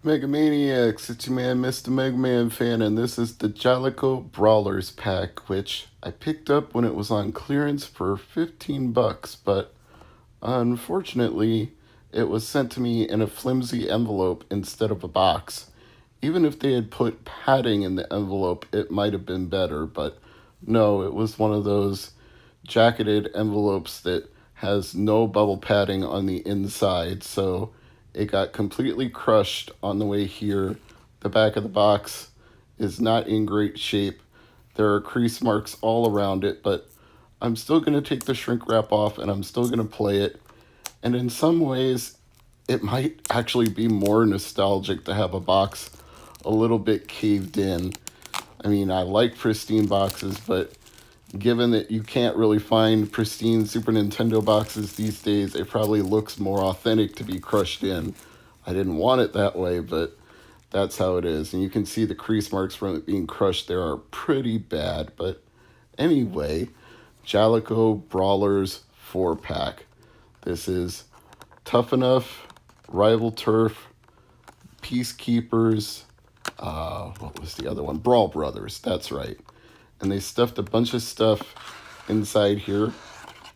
Megamaniacs, it's your man, Mr. MegaManFan, and this is the Jaleco Brawlers pack, which I picked up when it was on clearance for $15, but unfortunately, it was sent to me in a flimsy envelope instead of a box. Even if they had put padding in the envelope, it might have been better, but no, it was one of those jacketed envelopes that has no bubble padding on the inside, so it got completely crushed on the way here. The back of the box is not in great shape. There are crease marks all around it, but I'm still going to take the shrink wrap off and I'm still going to play it. And in some ways, it might actually be more nostalgic to have a box a little bit caved in. I mean, I like pristine boxes, but given that you can't really find pristine Super Nintendo boxes these days, it probably looks more authentic to be crushed in. I didn't want it that way, but that's how it is. And you can see the crease marks from it being crushed there are pretty bad. But anyway, Jaleco Brawlers 4-pack. This is Tough Enough, Rival Turf, Peacekeepers, what was the other one? Brawl Brothers, that's right. And they stuffed a bunch of stuff inside here.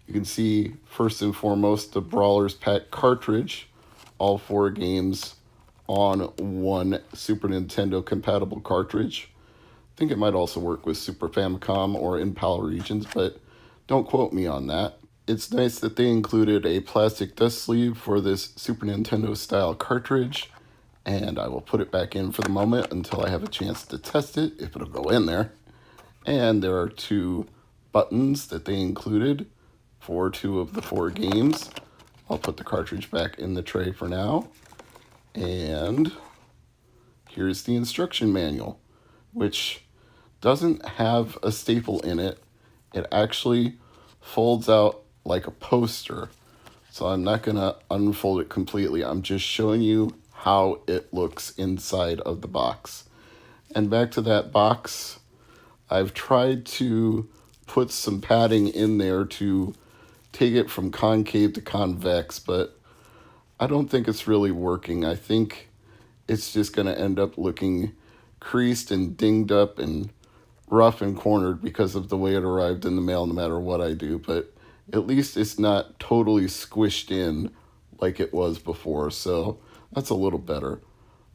You can see, first and foremost, the Brawlers pack cartridge, all 4 games on one Super Nintendo compatible cartridge. I think it might also work with Super Famicom or in PAL regions, but don't quote me on that. It's nice that they included a plastic dust sleeve for this Super Nintendo style cartridge, and I will put it back in for the moment until I have a chance to test it, if it'll go in there. And there are 2 buttons that they included for 2 of the 4 games. I'll put the cartridge back in the tray for now. And here's the instruction manual, which doesn't have a staple in it. It actually folds out like a poster. So I'm not going to unfold it completely. I'm just showing you how it looks inside of the box. And back to that box, I've tried to put some padding in there to take it from concave to convex, but I don't think it's really working. I think it's just going to end up looking creased and dinged up and rough and cornered because of the way it arrived in the mail no matter what I do, but at least it's not totally squished in like it was before, so that's a little better.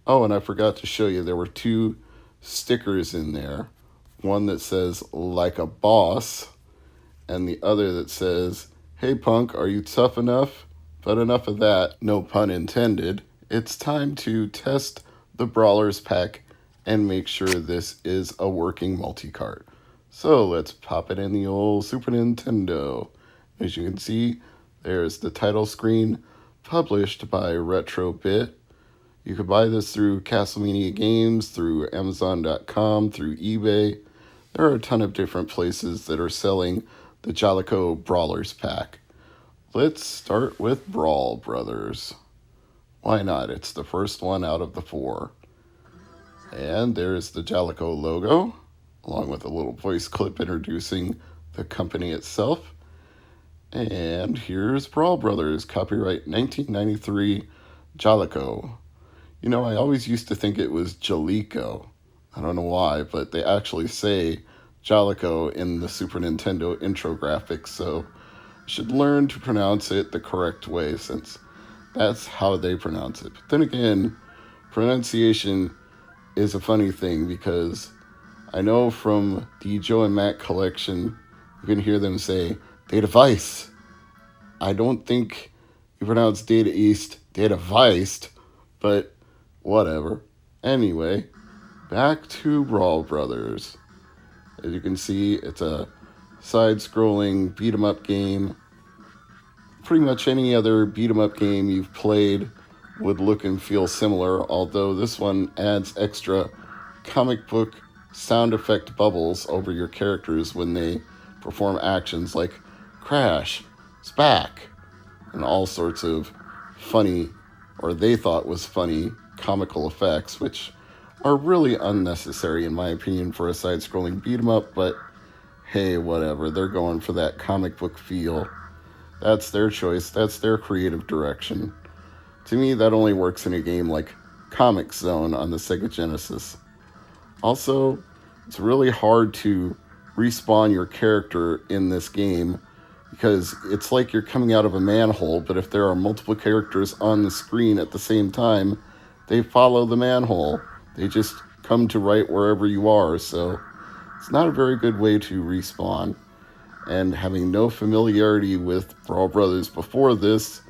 Oh, and I forgot to show you, there were 2 stickers in there. One that says, like a boss, and the other that says, hey punk, are you tough enough? But enough of that, no pun intended. It's time to test the Brawlers pack and make sure this is a working multi-cart. So let's pop it in the old Super Nintendo. As you can see, there's the title screen, published by Retrobit. You could buy this through Castlemania Games, through Amazon.com, through eBay. There are a ton of different places that are selling the Jaleco Brawlers pack. Let's start with Brawl Brothers. Why not? It's the first one out of the 4. And there's the Jaleco logo, along with a little voice clip introducing the company itself. And here's Brawl Brothers, copyright 1993, Jaleco. You know, I always used to think it was Jaleco. I don't know why, but they actually say Jaleco in the Super Nintendo intro graphics, so I should learn to pronounce it the correct way since that's how they pronounce it. But then again, pronunciation is a funny thing because I know from the Joe and Matt collection, you can hear them say Data Vice. I don't think you pronounce Data East, Data Viced, but whatever. Anyway, back to Brawl Brothers. As you can see, it's a side-scrolling beat-em-up game. Pretty much any other beat-em-up game you've played would look and feel similar, although this one adds extra comic book sound effect bubbles over your characters when they perform actions like crash, spack, and all sorts of funny, or they thought was funny, comical effects, which are really unnecessary in my opinion for a side-scrolling beat-em-up, but hey, whatever, they're going for that comic book feel. That's their choice, that's their creative direction. To me, that only works in a game like Comic Zone on the Sega Genesis. Also, it's really hard to respawn your character in this game because it's like you're coming out of a manhole, but if there are multiple characters on the screen at the same time, they follow the manhole. They just come to right wherever you are, so it's not a very good way to respawn. And having no familiarity with Brawl Brothers before this,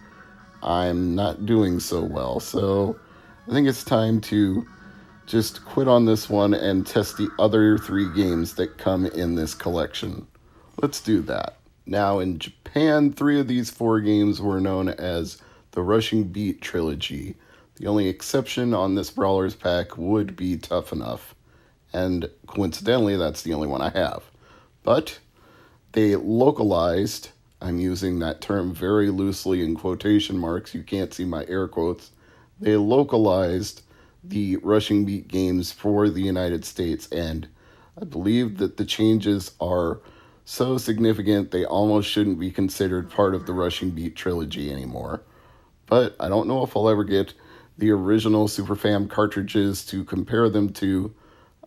I'm not doing so well. So I think it's time to just quit on this one and test the other 3 games that come in this collection. Let's do that. Now, in Japan, 3 of these 4 games were known as the Rushing Beat Trilogy. The only exception on this Brawlers pack would be Tough Enough. And coincidentally, that's the only one I have. But they localized, I'm using that term very loosely in quotation marks, you can't see my air quotes, they localized the Rushing Beat games for the United States, and I believe that the changes are so significant they almost shouldn't be considered part of the Rushing Beat trilogy anymore. But I don't know if I'll ever get the original Super Fam cartridges to compare them to.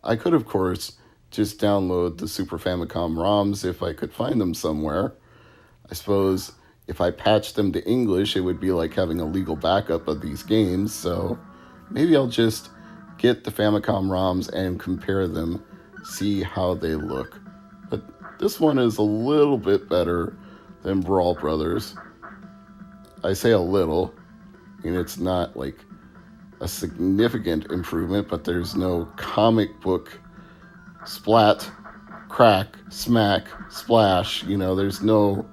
I could, of course, just download the Super Famicom ROMs if I could find them somewhere. I suppose if I patched them to English, it would be like having a legal backup of these games, so maybe I'll just get the Famicom ROMs and compare them, see how they look. But this one is a little bit better than Brawl Brothers. I say a little, I mean, it's not like a significant improvement, but there's no comic book splat, crack, smack, splash. There's no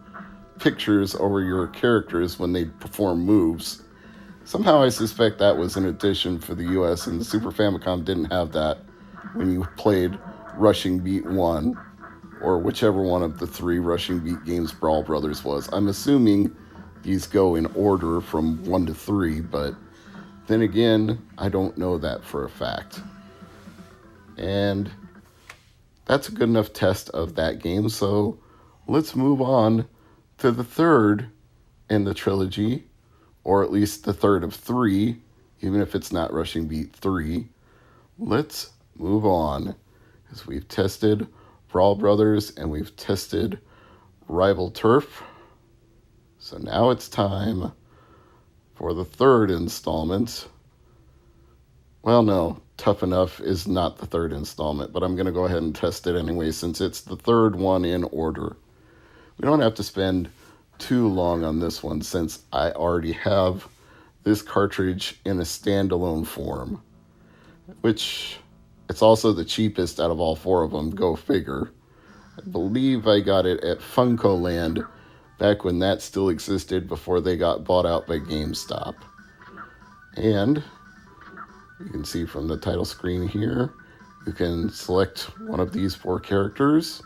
pictures over your characters when they perform moves. Somehow I suspect that was an addition for the US, and the Super Famicom didn't have that when you played Rushing Beat 1, or whichever one of the 3 Rushing Beat games Brawl Brothers was. I'm assuming these go in order from 1 to 3, but then again, I don't know that for a fact. And that's a good enough test of that game, so let's move on to the 3rd in the trilogy, or at least the 3rd of 3, even if it's not Rushing Beat 3. Let's move on, because we've tested Brawl Brothers and we've tested Rival Turf. So now it's time for the 3rd installment. Well, no, Tough Enough is not the 3rd installment, but I'm going to go ahead and test it anyway since it's the 3rd one in order. We don't have to spend too long on this one since I already have this cartridge in a standalone form, which it's also the cheapest out of all 4 of them, go figure. I believe I got it at Funko Land back when that still existed before they got bought out by GameStop. And you can see from the title screen here, you can select one of these 4 characters,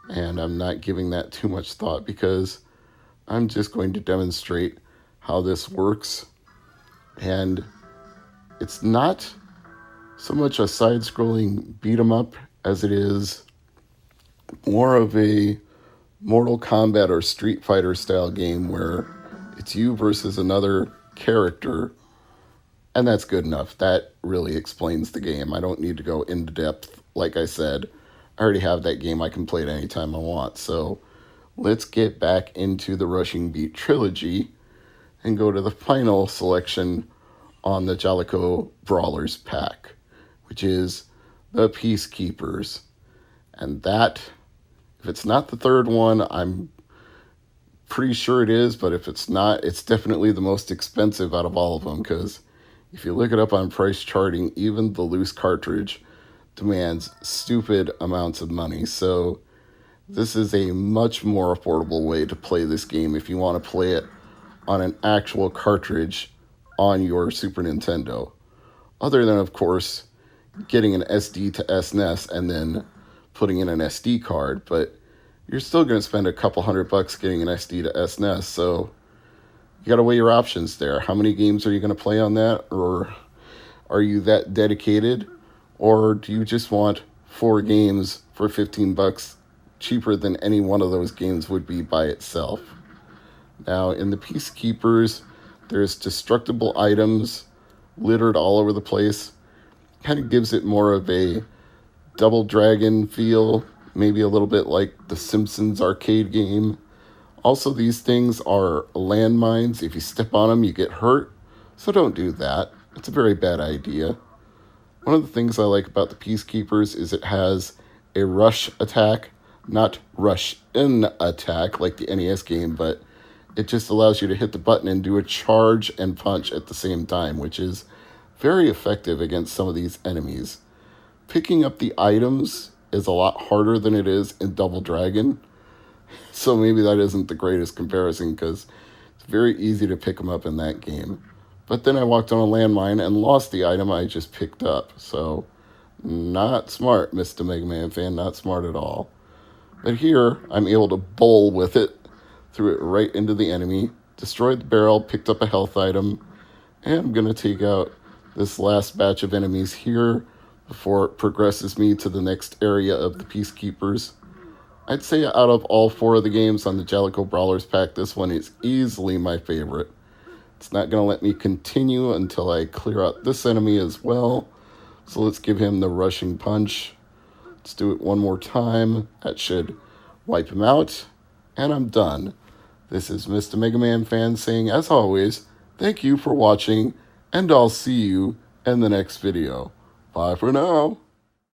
and I'm not giving that too much thought because I'm just going to demonstrate how this works. And it's not so much a side-scrolling beat-em-up as it is more of a Mortal Kombat or Street Fighter style game where it's you versus another character, and that's good enough. That really explains the game. I don't need to go into depth. Like I said, I already have that game. I can play it anytime I want. So let's get back into the Rushing Beat trilogy and go to the final selection on the Jaleco Brawlers pack, which is the Peacekeepers. And that, if it's not the 3rd one, I'm pretty sure it is, but if it's not, it's definitely the most expensive out of all of them, because if you look it up on price charting, even the loose cartridge demands stupid amounts of money. So this is a much more affordable way to play this game if you want to play it on an actual cartridge on your Super Nintendo. Other than, of course, getting an SD to SNES and then putting in an SD card, but you're still going to spend a couple $100 getting an SD to SNES, so you got to weigh your options there. How many games are you going to play on that, or are you that dedicated, or do you just want 4 games for $15 cheaper than any one of those games would be by itself? Now, in the Peacekeepers, there's destructible items littered all over the place. Kind of gives it more of a Double Dragon feel, maybe a little bit like the Simpsons arcade game. Also, these things are landmines. If you step on them, you get hurt. So don't do that. It's a very bad idea. One of the things I like about the Peacekeepers is it has a rush attack, not rush in attack like the NES game, but it just allows you to hit the button and do a charge and punch at the same time, which is very effective against some of these enemies. Picking up the items is a lot harder than it is in Double Dragon, so maybe that isn't the greatest comparison because it's very easy to pick them up in that game. But then I walked on a landmine and lost the item I just picked up, so not smart, Mr. MegaManFan, not smart at all. But here, I'm able to bowl with it, threw it right into the enemy, destroyed the barrel, picked up a health item, and I'm going to take out this last batch of enemies here before it progresses me to the next area of the Peacekeepers. I'd say out of all 4 of the games on the Jaleco Brawlers pack, this one is easily my favorite. It's not going to let me continue until I clear out this enemy as well. So let's give him the rushing punch. Let's do it one more time. That should wipe him out. And I'm done. This is Mr. MegaManFan saying, as always, thank you for watching, and I'll see you in the next video. Bye for now.